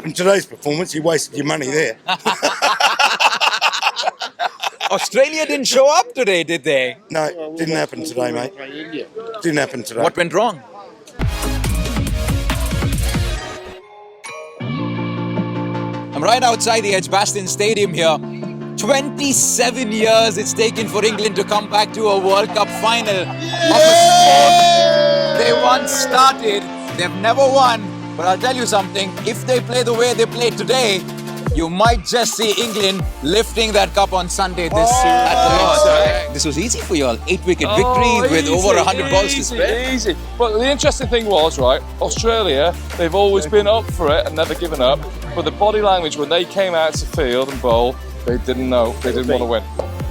In today's performance, you wasted your money there. Australia didn't show up today, did they? No, didn't happen today, mate. Didn't happen today. What went wrong? I'm right outside the Edgbaston Stadium here. 27 years it's taken for England to come back to a World Cup final of a sport they once started. They've never won, but I'll tell you something, if they play the way they played today, you might just see England lifting that cup on Sunday at the Lord's. This was easy for you all. 8-wicket victory with over 100 balls to spare. Easy. But the interesting thing was, right, Australia, they've always been up for it and never given up. But the body language, when they came out to field and bowl, they didn't know, they didn't want to win.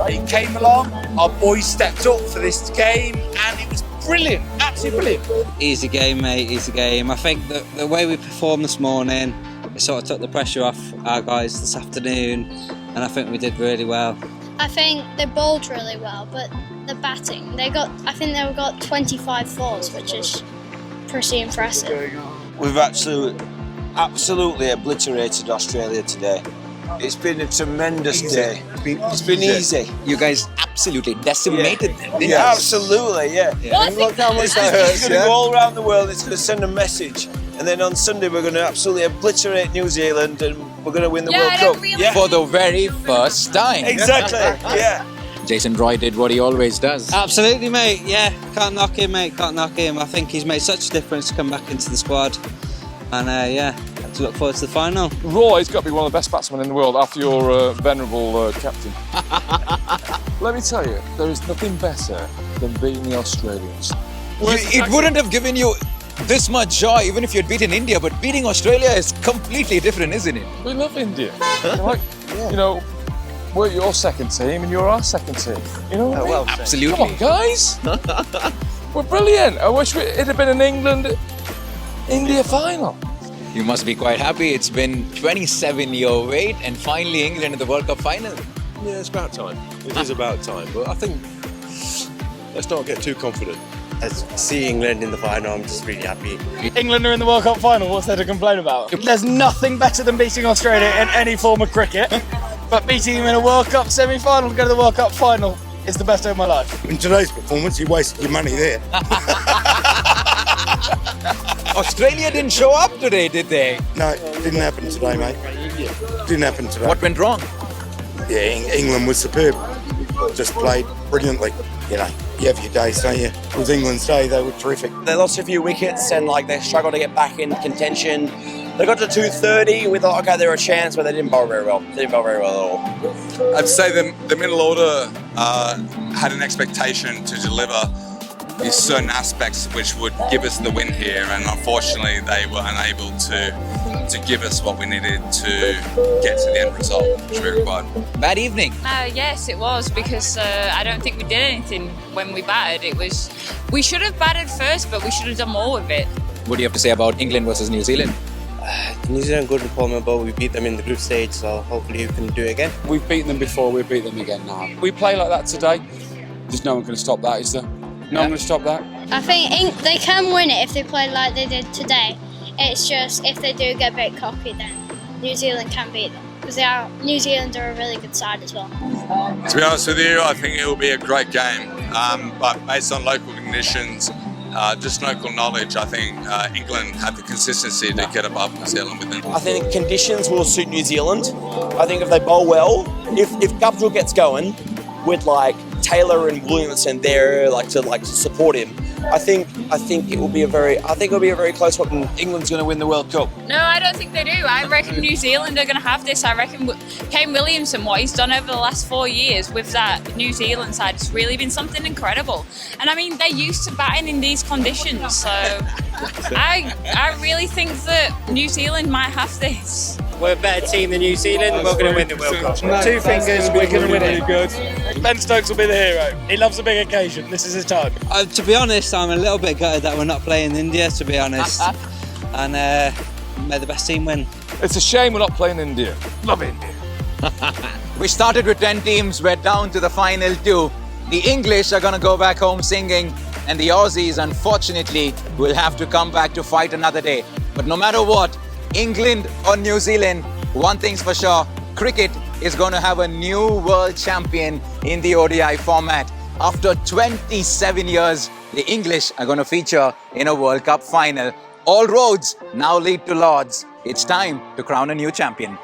They came along, our boys stepped up for this game, and it was brilliant, absolutely brilliant. Easy game, mate, easy game. I think the way we performed this morning, it sort of took the pressure off our guys this afternoon, and I think we did really well. I think they bowled really well, but the batting, I think they got 25 fours, which is pretty impressive. We've absolutely obliterated Australia today. It's been a tremendous day. It's been easy. You guys absolutely decimated them, didn't you? Yeah, absolutely, yeah. Look how much that hurts. It's going to go all around the world, it's going to send a message. And then on Sunday we're going to absolutely obliterate New Zealand and we're going to win the World Cup. For the very first time. Exactly, yeah. Jason Roy did what he always does. Absolutely, mate, yeah. Can't knock him, mate, can't knock him. I think he's made such a difference to come back into the squad. And yeah, to look forward to the final. Roy's got to be one of the best batsmen in the world after your venerable captain. Let me tell you, there is nothing better than beating the Australians. It wouldn't have given you this much joy even if you'd beaten India, but beating Australia is completely different, isn't it? We love India. You know, we're your second team and you're our second team. You know what I mean? Well, absolutely. Come on, guys. We're brilliant. I wish it had been an England-India final. You must be quite happy. It's been 27-year wait and finally England in the World Cup final. Yeah, it's about time. It is about time. But I think let's not get too confident. As see England in the final, I'm just really happy. England are in the World Cup final, what's there to complain about? There's nothing better than beating Australia in any form of cricket, but beating them in a World Cup semi-final to go to the World Cup final is the best day of my life. In today's performance, you wasted your money there. Australia didn't show up today, did they? No, didn't happen today, mate. Didn't happen today. What went wrong? Yeah, England was superb. Just played brilliantly. You know, you have your days, don't you? It was England's day, they were terrific. They lost a few wickets and they struggled to get back in contention. They got to 230, we thought, okay, they're a chance, but they didn't bowl very well. They didn't bowl very well at all. I'd say the middle order had an expectation to deliver these certain aspects which would give us the win here, and unfortunately they were unable to give us what we needed to get to the end result which we required. Bad evening. Yes, it was, because I don't think we did anything when we batted. We should have batted first, but we should have done more with it. What do you have to say about England versus New Zealand? New Zealand good performance, but we beat them in the group stage, so hopefully you can do it again. We've beaten them before, we'll beat them again now. We play like that today, there's no one going to stop that, is there? No one going to stop that? I think they can win it if they play like they did today. It's just if they do get a bit cocky, then New Zealand can beat them. Because New Zealand are a really good side as well. To be honest with you, I think it will be a great game, but based on local conditions, just local knowledge, I think England have the consistency to get above New Zealand with them. I think conditions will suit New Zealand. I think if they bowl well, if Guptill gets going with Taylor and Williamson there to support him, I think it will be a very close one. England's going to win the World Cup. No, I don't think they do. I reckon New Zealand are going to have this. I reckon Kane Williamson, what he's done over the last 4 years with that New Zealand side, has really been something incredible. And I mean, they're used to batting in these conditions, so I really think that New Zealand might have this. We're a better team than New Zealand, we're going to win the World Cup. 2 fingers, we're going to win it. Good. Ben Stokes will be the hero. He loves a big occasion. This is his time. To be honest, I'm a little bit gutted that we're not playing India, to be honest. And may the best team win. It's a shame we're not playing India. Love India. We started with 10 teams, we're down to the final 2. The English are going to go back home singing, and the Aussies, unfortunately, will have to come back to fight another day. But no matter what, England or New Zealand, one thing's for sure, cricket is going to have a new world champion in the ODI format. After 27 years, the English are going to feature in a World Cup final. All roads now lead to Lords. It's time to crown a new champion.